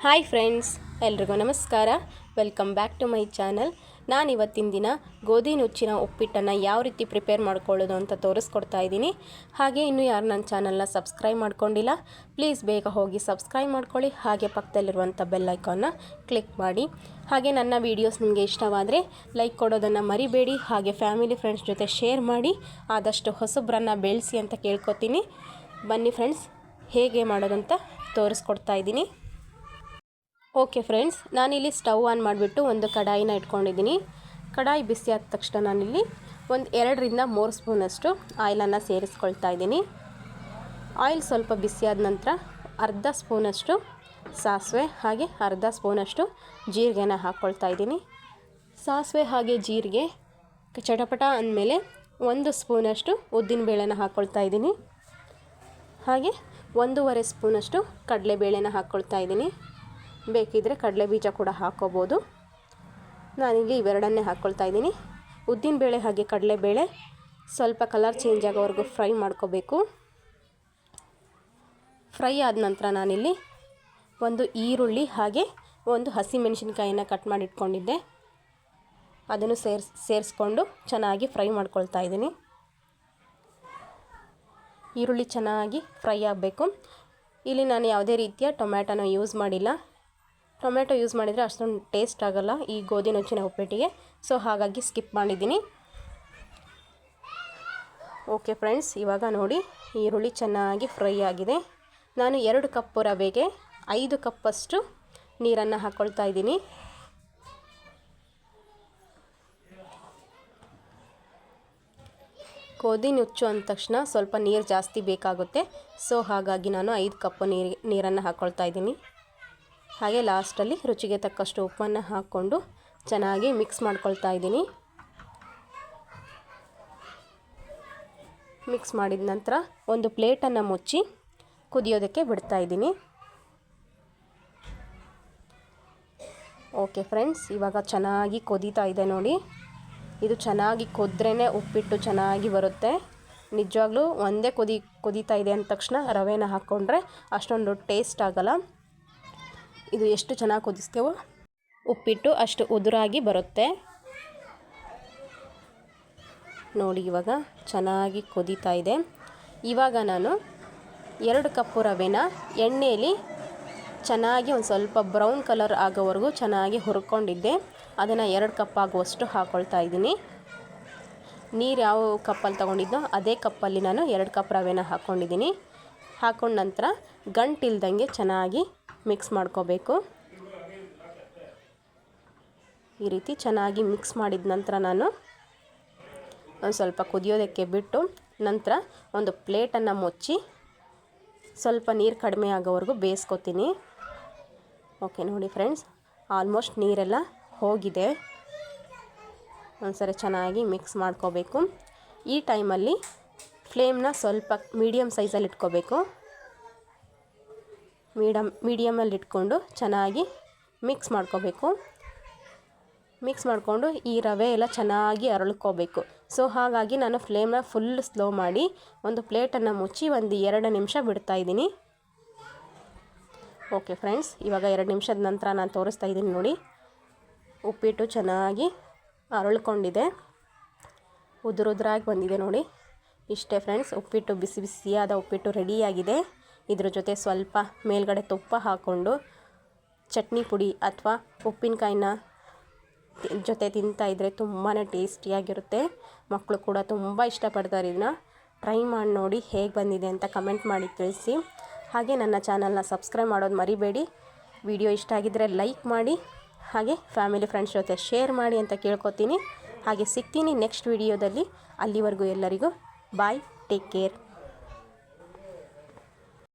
Hi friends, ಎಲ್ರಿಗೂ ನಮಸ್ಕಾರ. Welcome back to my channel. ನಾನು ಇವತ್ತಿನ ದಿನ ಗೋಧಿ ನುಚ್ಚಿನ ಉಪ್ಪಿಟ್ಟನ್ನು ಯಾವ ರೀತಿ ಪ್ರಿಪೇರ್ ಮಾಡ್ಕೊಳ್ಳೋದು ಅಂತ ತೋರಿಸ್ಕೊಡ್ತಾ ಇದ್ದೀನಿ. ಹಾಗೆ ಇನ್ನೂ ಯಾರು ನನ್ನ ಚಾನಲ್ನ ಸಬ್ಸ್ಕ್ರೈಬ್ ಮಾಡ್ಕೊಂಡಿಲ್ಲ, ಪ್ಲೀಸ್ ಬೇಗ ಹೋಗಿ ಸಬ್ಸ್ಕ್ರೈಬ್ ಮಾಡ್ಕೊಳ್ಳಿ. ಹಾಗೆ ಪಕ್ಕದಲ್ಲಿರುವಂಥ ಬೆಲ್ ಐಕಾನ್ನ ಕ್ಲಿಕ್ ಮಾಡಿ. ಹಾಗೆ ನನ್ನ ವೀಡಿಯೋಸ್ ನಿಮಗೆ ಇಷ್ಟವಾದರೆ ಲೈಕ್ ಕೊಡೋದನ್ನು ಮರಿಬೇಡಿ. ಹಾಗೆ ಫ್ಯಾಮಿಲಿ ಫ್ರೆಂಡ್ಸ್ ಜೊತೆ ಶೇರ್ ಮಾಡಿ, ಆದಷ್ಟು ಹೊಸಬ್ರನ್ನು ಬೆಳೆಸಿ ಅಂತ ಕೇಳ್ಕೊತೀನಿ. ಬನ್ನಿ ಫ್ರೆಂಡ್ಸ್, ಹೇಗೆ ಮಾಡೋದಂತ ತೋರಿಸ್ಕೊಡ್ತಾ ಇದ್ದೀನಿ. ಓಕೆ ಫ್ರೆಂಡ್ಸ್, ನಾನಿಲ್ಲಿ ಸ್ಟವ್ ಆನ್ ಮಾಡಿಬಿಟ್ಟು ಒಂದು ಕಡಾಯಿನ ಇಟ್ಕೊಂಡಿದ್ದೀನಿ. ಕಡಾಯಿ ಬಿಸಿ ಆದ ತಕ್ಷಣ ನಾನಿಲ್ಲಿ ಒಂದು 2-3 ಸ್ಪೂನಷ್ಟು ಆಯಿಲನ್ನು ಸೇರಿಸ್ಕೊಳ್ತಾ ಇದ್ದೀನಿ. ಆಯಿಲ್ ಸ್ವಲ್ಪ ಬಿಸಿಯಾದ ನಂತರ ಅರ್ಧ ಸ್ಪೂನಷ್ಟು ಸಾಸಿವೆ ಹಾಗೆ ಅರ್ಧ ಸ್ಪೂನಷ್ಟು ಜೀರಿಗೆನ ಹಾಕ್ಕೊಳ್ತಾ ಇದ್ದೀನಿ. ಸಾಸಿವೆ ಹಾಗೆ ಜೀರಿಗೆ ಚಟಪಟ ಅಂದಮೇಲೆ 1 ಸ್ಪೂನಷ್ಟು ಉದ್ದಿನಬೇಳೆನ ಹಾಕ್ಕೊಳ್ತಾ ಇದ್ದೀನಿ. ಹಾಗೆ 1.5 ಸ್ಪೂನಷ್ಟು ಕಡಲೆಬೇಳೆನ ಹಾಕ್ಕೊಳ್ತಾ ಇದ್ದೀನಿ. ಬೇಕಿದ್ದರೆ ಕಡಲೆ ಬೀಜ ಕೂಡ ಹಾಕ್ಕೋಬೋದು. ನಾನಿಲ್ಲಿ ಇವೆರಡನ್ನೇ ಹಾಕ್ಕೊಳ್ತಾ ಇದ್ದೀನಿ. ಉದ್ದಿನಬೇಳೆ ಹಾಗೆ ಕಡಲೆಬೇಳೆ ಸ್ವಲ್ಪ ಕಲರ್ ಚೇಂಜ್ ಆಗೋವರೆಗೂ ಫ್ರೈ ಮಾಡ್ಕೋಬೇಕು. ಫ್ರೈ ಆದ ನಂತರ ನಾನಿಲ್ಲಿ ಒಂದು ಈರುಳ್ಳಿ ಹಾಗೆ ಒಂದು ಹಸಿಮೆಣಸಿನ್ಕಾಯಿನ ಕಟ್ ಮಾಡಿ ಇಟ್ಕೊಂಡಿದ್ದೆ, ಅದನ್ನು ಸೇರಿಸ್ಕೊಂಡು ಚೆನ್ನಾಗಿ ಫ್ರೈ ಮಾಡ್ಕೊಳ್ತಾ ಇದ್ದೀನಿ. ಈರುಳ್ಳಿ ಚೆನ್ನಾಗಿ ಫ್ರೈ ಆಗಬೇಕು. ಇಲ್ಲಿ ನಾನು ಯಾವುದೇ ರೀತಿಯ ಟೊಮ್ಯಾಟೋನ ಯೂಸ್ ಮಾಡಿಲ್ಲ. ಟೊಮೆಟೊ ಯೂಸ್ ಮಾಡಿದರೆ ಅಷ್ಟೊಂದು ಟೇಸ್ಟ್ ಆಗೋಲ್ಲ ಈ ಗೋಧಿ ನುಚ್ಚಿನ ಉಪ್ಪಿಟ್ಟಿಗೆ, ಸೊ ಹಾಗಾಗಿ ಸ್ಕಿಪ್ ಮಾಡಿದ್ದೀನಿ. ಓಕೆ ಫ್ರೆಂಡ್ಸ್, ಇವಾಗ ನೋಡಿ ಈರುಳ್ಳಿ ಚೆನ್ನಾಗಿ ಫ್ರೈ ಆಗಿದೆ. ನಾನು 2 ಕಪ್ ರವೆಗೆ 5 ಕಪ್ಪಷ್ಟು ನೀರನ್ನು ಹಾಕ್ಕೊಳ್ತಾ ಇದ್ದೀನಿ. ಗೋಧಿ ನುಚ್ಚು ಅಂದ ತಕ್ಷಣ ಸ್ವಲ್ಪ ನೀರು ಜಾಸ್ತಿ ಬೇಕಾಗುತ್ತೆ, ಸೊ ಹಾಗಾಗಿ ನಾನು 5 ಕಪ್ ನೀರನ್ನು ಹಾಕ್ಕೊಳ್ತಾ ಇದ್ದೀನಿ. ಹಾಗೆ ಲಾಸ್ಟಲ್ಲಿ ರುಚಿಗೆ ತಕ್ಕಷ್ಟು ಉಪ್ಪನ್ನು ಹಾಕ್ಕೊಂಡು ಚೆನ್ನಾಗಿ ಮಿಕ್ಸ್ ಮಾಡ್ಕೊಳ್ತಾ ಇದ್ದೀನಿ. ಮಿಕ್ಸ್ ಮಾಡಿದ ನಂತರ ಒಂದು ಪ್ಲೇಟನ್ನು ಮುಚ್ಚಿ ಕುದಿಯೋದಕ್ಕೆ ಬಿಡ್ತಾ ಇದ್ದೀನಿ. ಓಕೆ ಫ್ರೆಂಡ್ಸ್, ಇವಾಗ ಚೆನ್ನಾಗಿ ಕೊದೀತಾ ಇದೆ ನೋಡಿ. ಇದು ಚೆನ್ನಾಗಿ ಕೊದ್ರೇ ಉಪ್ಪಿಟ್ಟು ಚೆನ್ನಾಗಿ ಬರುತ್ತೆ. ನಿಜವಾಗ್ಲೂ ಒಂದೇ ಕುದೀತಾ ಇದೆ ಅಂದ ತಕ್ಷಣ ರವೆನ ಹಾಕ್ಕೊಂಡ್ರೆ ಅಷ್ಟೊಂದು ಟೇಸ್ಟ್ ಆಗೋಲ್ಲ. ಇದು ಎಷ್ಟು ಚೆನ್ನಾಗಿ ಕುದಿಸ್ತೇವೋ ಉಪ್ಪಿಟ್ಟು ಅಷ್ಟು ಉದುರಾಗಿ ಬರುತ್ತೆ ನೋಡಿ. ಇವಾಗ ಚೆನ್ನಾಗಿ ಕುದೀತಾ ಇದೆ. ಇವಾಗ ನಾನು 2 ಕಪ್ ರವೆನ ಎಣ್ಣೆಯಲ್ಲಿ ಚೆನ್ನಾಗಿ ಒಂದು ಸ್ವಲ್ಪ ಬ್ರೌನ್ ಕಲರ್ ಆಗೋವರೆಗೂ ಚೆನ್ನಾಗಿ ಹುರ್ಕೊಂಡಿದ್ದೆ. ಅದನ್ನು 2 ಕಪ್ ಆಗುವಷ್ಟು ಹಾಕ್ಕೊಳ್ತಾ ಇದ್ದೀನಿ. ನೀರು ಯಾವ ಕಪ್ಪಲ್ಲಿ ತೊಗೊಂಡಿದ್ದೋ ಅದೇ ಕಪ್ಪಲ್ಲಿ ನಾನು 2 ಕಪ್ ರವೆನ ಹಾಕ್ಕೊಂಡಿದ್ದೀನಿ. ಹಾಕ್ಕೊಂಡ ನಂತರ ಗಂಟಿಲ್ದಂಗೆ ಚೆನ್ನಾಗಿ ಮಿಕ್ಸ್ ಮಾಡ್ಕೋಬೇಕು. ಈ ರೀತಿ ಚೆನ್ನಾಗಿ ಮಿಕ್ಸ್ ಮಾಡಿದ ನಂತರ ನಾನು ಒಂದು ಸ್ವಲ್ಪ ಕುದಿಯೋದಕ್ಕೆ ಬಿಟ್ಟು ನಂತರ ಒಂದು ಪ್ಲೇಟನ್ನು ಮುಚ್ಚಿ ಸ್ವಲ್ಪ ನೀರು ಕಡಿಮೆ ಆಗೋವರೆಗೂ ಬೇಯಿಸ್ಕೊತೀನಿ. ಓಕೆ ನೋಡಿ ಫ್ರೆಂಡ್ಸ್, ಆಲ್ಮೋಸ್ಟ್ ನೀರೆಲ್ಲ ಹೋಗಿದೆ. ಒಂದ್ಸರಿ ಚೆನ್ನಾಗಿ ಮಿಕ್ಸ್ ಮಾಡ್ಕೋಬೇಕು. ಈ ಟೈಮಲ್ಲಿ ಫ್ಲೇಮ್ನ ಸ್ವಲ್ಪ ಮೀಡಿಯಮ್ ಸೈಜಲ್ಲಿ ಇಟ್ಕೋಬೇಕು. ಮೀಡಿಯಮಲ್ಲಿ ಇಟ್ಕೊಂಡು ಚೆನ್ನಾಗಿ ಮಿಕ್ಸ್ ಮಾಡ್ಕೋಬೇಕು. ಮಿಕ್ಸ್ ಮಾಡಿಕೊಂಡು ಈ ರವೆ ಎಲ್ಲ ಚೆನ್ನಾಗಿ ಅರಳ್ಕೋಬೇಕು. ಸೊ ಹಾಗಾಗಿ ನಾನು ಫ್ಲೇಮ್ನ ಫುಲ್ ಸ್ಲೋ ಮಾಡಿ ಒಂದು ಪ್ಲೇಟನ್ನು ಮುಚ್ಚಿ ಒಂದು 2 ನಿಮಿಷ ಬಿಡ್ತಾ ಇದ್ದೀನಿ. ಓಕೆ ಫ್ರೆಂಡ್ಸ್, ಇವಾಗ 2 ನಿಮಿಷದ ನಂತರ ನಾನು ತೋರಿಸ್ತಾ ಇದ್ದೀನಿ ನೋಡಿ. ಉಪ್ಪಿಟ್ಟು ಚೆನ್ನಾಗಿ ಅರಳ್ಕೊಂಡಿದೆ, ಉದುರಾಗಿ ಬಂದಿದೆ ನೋಡಿ. ಇಷ್ಟೇ ಫ್ರೆಂಡ್ಸ್, ಉಪ್ಪಿಟ್ಟು ಬಿಸಿ ಬಿಸಿಯಾದ ಉಪ್ಪಿಟ್ಟು ರೆಡಿಯಾಗಿದೆ. ಇದ್ರ ಜೊತೆ ಸ್ವಲ್ಪ ಮೇಲ್ಗಡೆ ತುಪ್ಪ ಹಾಕ್ಕೊಂಡು ಚಟ್ನಿ ಪುಡಿ ಅಥವಾ ಉಪ್ಪಿನಕಾಯಿನ ಜೊತೆ ತಿಂತಾಯಿದ್ರೆ ತುಂಬಾ ಟೇಸ್ಟಿಯಾಗಿರುತ್ತೆ. ಮಕ್ಕಳು ಕೂಡ ತುಂಬ ಇಷ್ಟಪಡ್ತಾರೆ. ಇದನ್ನ ಟ್ರೈ ಮಾಡಿ ನೋಡಿ, ಹೇಗೆ ಬಂದಿದೆ ಅಂತ ಕಮೆಂಟ್ ಮಾಡಿ ತಿಳಿಸಿ. ಹಾಗೆ ನನ್ನ ಚಾನಲ್ನ ಸಬ್ಸ್ಕ್ರೈಬ್ ಮಾಡೋದು ಮರಿಬೇಡಿ. ವಿಡಿಯೋ ಇಷ್ಟ ಆಗಿದ್ದರೆ ಲೈಕ್ ಮಾಡಿ, ಹಾಗೆ ಫ್ಯಾಮಿಲಿ ಫ್ರೆಂಡ್ಸ್ ಜೊತೆ ಶೇರ್ ಮಾಡಿ ಅಂತ ಕೇಳ್ಕೊತೀನಿ. ಹಾಗೆ ಸಿಗ್ತೀನಿ ನೆಕ್ಸ್ಟ್ ವಿಡಿಯೋದಲ್ಲಿ. ಅಲ್ಲಿವರೆಗೂ ಎಲ್ಲರಿಗೂ ಬಾಯ್, ಟೇಕ್ ಕೇರ್.